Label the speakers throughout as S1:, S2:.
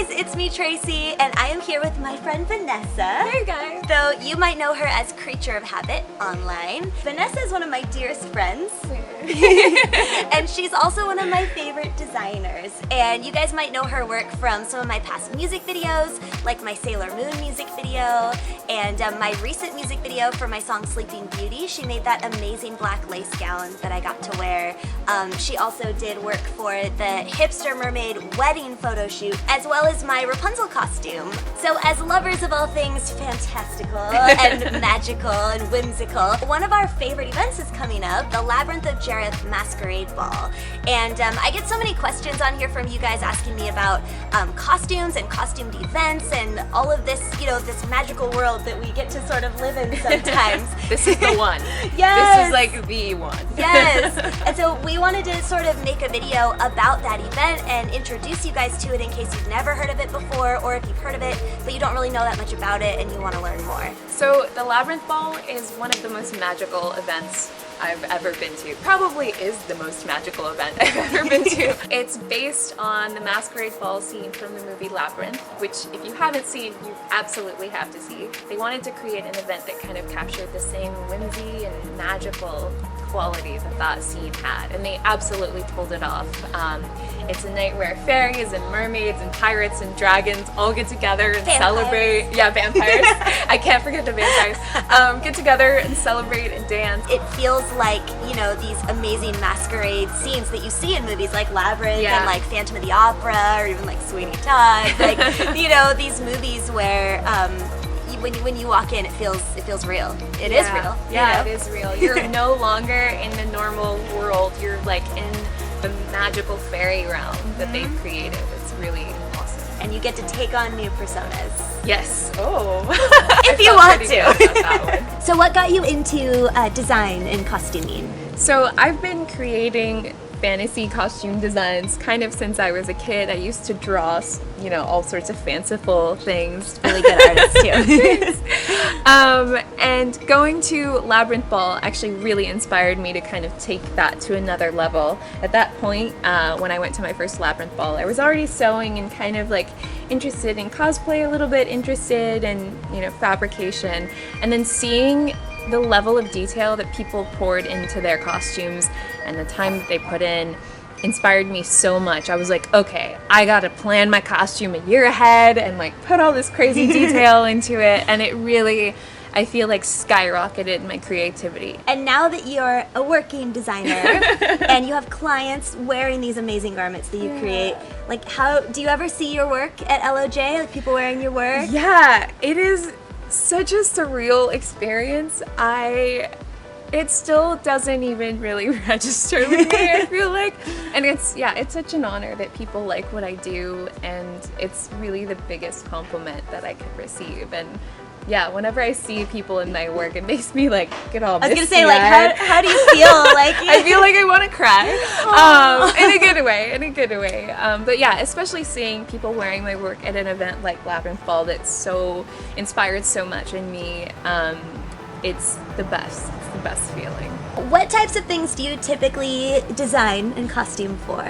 S1: guys, it's me Traci, and I am here with my friend Vanessa.
S2: Hey guys!
S1: Though you might know her as Creature of Habit online. Vanessa is one of my dearest friends. And she's also one of my favorite designers. And you guys might know her work from some of my past music videos, like my Sailormoon music video, and my recent music video for my song Sleeping Beauty. She made that amazing black lace gown that I got to wear. She also did work for the Hipster Mermaid wedding photo shoot, as well as my Rapunzel costume. So as lovers of all things fantastical and magical and whimsical, one of our favorite events is coming up, the Labyrinth Masquerade Ball. And I get so many questions on here from you guys asking me about costumes and costumed events and all of this, you know, this magical world that we get to sort of live in sometimes.
S2: This is the one.
S1: Yes!
S2: This is like the one.
S1: Yes! And so we wanted to sort of make a video about that event and introduce you guys to it in case you've never heard of it before, or if you've heard of it but you don't really know that much about it and you want to learn more.
S2: So the Labyrinth Ball is one of the most magical events I've ever been to. Probably is the most magical event I've ever been to. It's based on the Masquerade Ball scene from the movie Labyrinth, which if you haven't seen, you absolutely have to see. They wanted to create an event that kind of captured the same whimsy and magical quality that that scene had, and they absolutely pulled it off. It's a night where fairies and mermaids and pirates and dragons all get together and celebrate. Yeah, vampires. I can't forget the vampires. Get together and celebrate and dance.
S1: It feels like, you know, these amazing masquerade scenes that you see in movies like Labyrinth and like Phantom of the Opera or even like Sweeney Todd. Like, you know, these movies where when you walk in, it feels real. It is real.
S2: Yeah, it is real. You're no longer in the normal world. You're like in the magical fairy realm that they've created. It's really awesome.
S1: And you get to take on new personas.
S2: Yes. Oh.
S1: If you want to. So what got you into design and costuming?
S2: So I've been creating fantasy costume designs kind of since I was a kid. I used to draw, you know, all sorts of fanciful things.
S1: Really good artist too.
S2: And going to Labyrinth Ball actually really inspired me to kind of take that to another level. At that point, when I went to my first Labyrinth Ball, I was already sewing and kind of like interested in cosplay a little bit, interested in, you know, fabrication, and then seeing the level of detail that people poured into their costumes and the time that they put in inspired me so much. I was like, okay, I gotta plan my costume a year ahead and like put all this crazy detail into it, and it really, I feel like, skyrocketed my creativity.
S1: And now that you're a working designer and you have clients wearing these amazing garments that you create, like, how do you ever see your work at LOJ, like people wearing your work?
S2: Yeah, it is such a surreal experience. It still doesn't even really register with me, I feel like. And it's such an honor that people like what I do, and it's really the biggest compliment that I could receive. And yeah, whenever I see people in my work, it makes me like get all misty.
S1: I was gonna say, like, how do you feel? Like,
S2: I feel like I want to cry, in a good way. But yeah, especially seeing people wearing my work at an event like Labyrinth Ball that's so inspired so much in me. It's the best. It's the best feeling.
S1: What types of things do you typically design and costume for?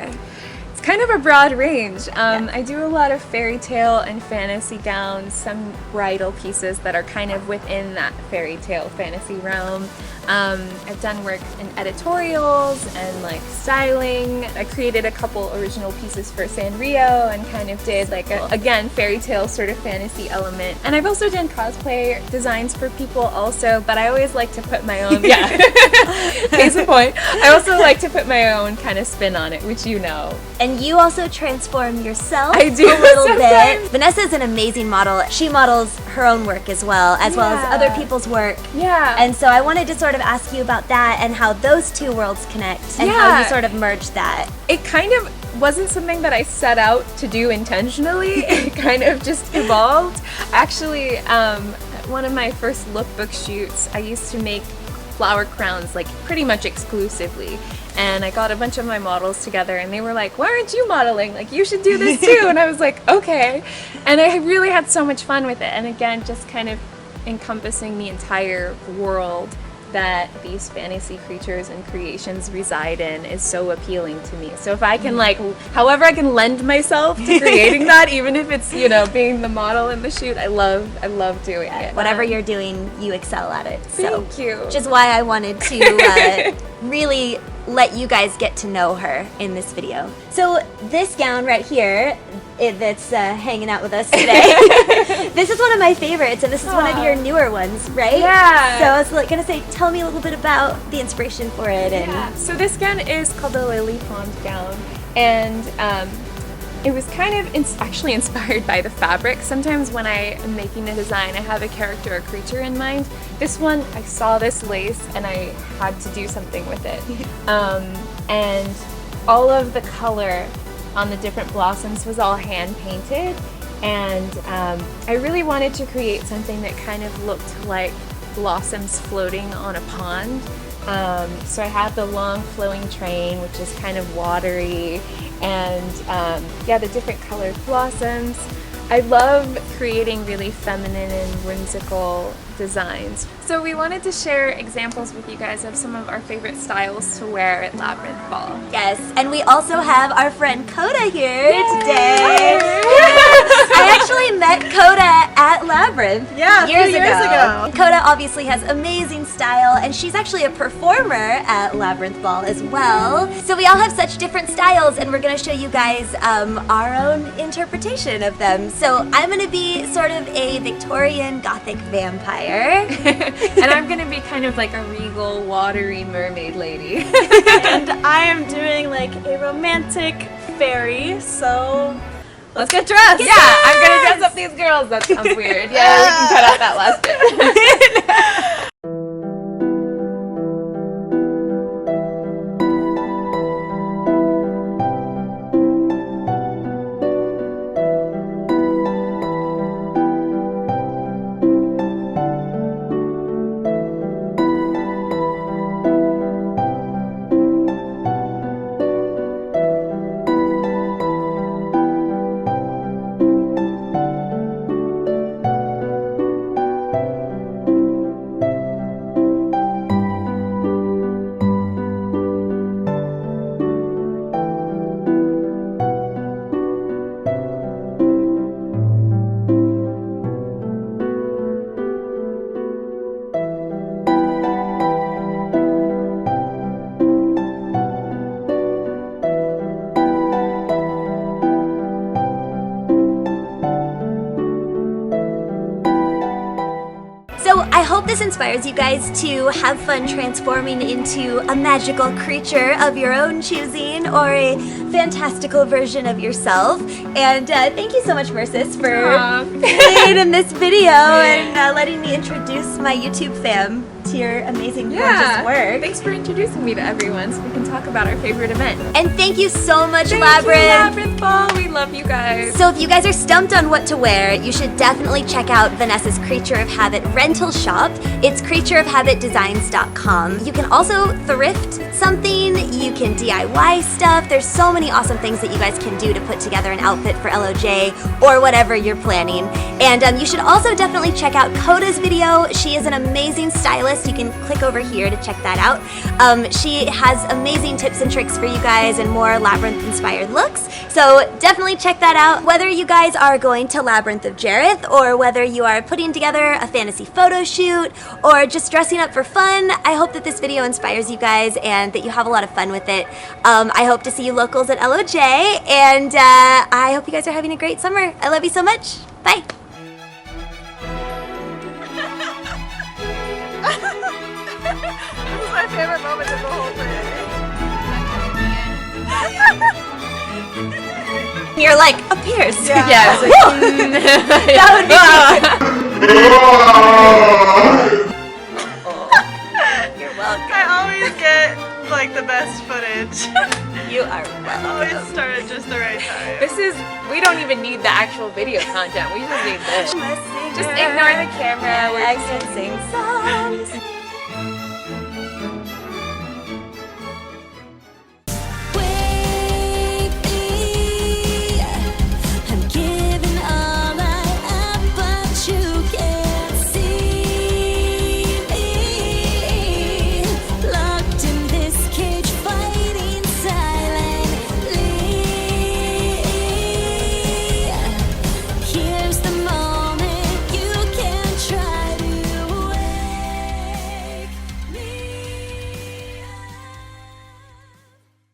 S2: It's kind of a broad range. I do a lot of fairy tale and fantasy gowns, some bridal pieces that are kind of within that fairy tale fantasy realm. I've done work in editorials and like styling. I created a couple original pieces for Sanrio and kind of did like again, fairy tale sort of fantasy element. And I've also done cosplay designs for people also, but I always like to put my own, case in point. I also like to put my own kind of spin on it, which you know.
S1: And you also transform yourself
S2: I do
S1: a little
S2: sometimes.
S1: bit. Vanessa is an amazing model. She models her own work as well as other people's work.
S2: Yeah.
S1: And so I wanted to sort of ask you about that and how those two worlds connect and how you sort of merge that.
S2: It kind of wasn't something that I set out to do intentionally. It kind of just evolved. Actually, one of my first lookbook shoots, I used to make flower crowns like pretty much exclusively. And I got a bunch of my models together and they were like, why aren't you modeling? Like, you should do this too. And I was like, okay. And I really had so much fun with it. And again, just kind of encompassing the entire world that these fantasy creatures and creations reside in is so appealing to me. So if I can like, however I can lend myself to creating that, even if it's, you know, being the model in the shoot, I love doing it.
S1: Whatever you're doing, you excel at it.
S2: Thank you.
S1: Which is why I wanted to really let you guys get to know her in this video. So this gown right here, that's hanging out with us today, this is one of my favorites, and this is one of your newer ones, right?
S2: Yeah.
S1: So I was like, gonna say, tell me a little bit about the inspiration for it. And
S2: So this gown is called the Lily Pond gown, and it was kind of actually inspired by the fabric. Sometimes when I am making a design, I have a character or creature in mind. This one, I saw this lace and I had to do something with it. And all of the color on the different blossoms was all hand painted. And I really wanted to create something that kind of looked like blossoms floating on a pond. So I have the long flowing train, which is kind of watery, and yeah, the different colored blossoms. I love creating really feminine and whimsical designs. So we wanted to share examples with you guys of some of our favorite styles to wear at Labyrinth Ball.
S1: yes, and we also have our friend Kota here today. I actually met Kota at Labyrinth years ago. Kota obviously has amazing style, and she's actually a performer at Labyrinth Ball as well. So we all have such different styles, and we're going to show you guys our own interpretation of them. So I'm going to be sort of a Victorian Gothic vampire.
S2: And I'm gonna be kind of like a regal, watery mermaid lady.
S3: And I am doing like a romantic fairy, so
S2: let's get dressed! Yeah, I'm gonna dress up these girls. That sounds weird. Yeah, we can cut out that last bit.
S1: I hope this inspires you guys to have fun transforming into a magical creature of your own choosing, or a fantastical version of yourself. And thank you so much, Mercis, for being in this video and letting me introduce my YouTube fam to your amazing, gorgeous work.
S2: Thanks for introducing me to everyone so we can talk about our favorite event.
S1: And thank you so much,
S2: Thank
S1: Labyrinth.
S2: you, Labyrinth Ball. We love you guys.
S1: So if you guys are stumped on what to wear, you should definitely check out Vanessa's Creature of Habit rental shop. It's creatureofhabitdesigns.com. You can also thrift something, you can DIY stuff. There's so many awesome things that you guys can do to put together an outfit for LOJ or whatever you're planning. And you should also definitely check out Kota's video. She is an amazing stylist. You can click over here to check that out. She has amazing tips and tricks for you guys and more Labyrinth-inspired looks. So definitely check that out. Whether you guys are going to Labyrinth of Jareth, or whether you are putting together a fantasy photo shoot, or just dressing up for fun, I hope that this video inspires you guys and that you have a lot of fun with it. I hope to see you locals at LOJ, and I hope you guys are having a great summer. I love you so much. Bye.
S3: this is my favorite moment of the whole thing.
S1: You're like, a pierce.
S2: Yeah, it's like,
S1: That would be You're welcome.
S3: I always get like the best footage.
S1: You are
S3: I always
S1: welcome.
S3: start at just the right time.
S2: we don't even need the actual video content. We just need this. Just ignore the camera. We're
S1: I can sing songs.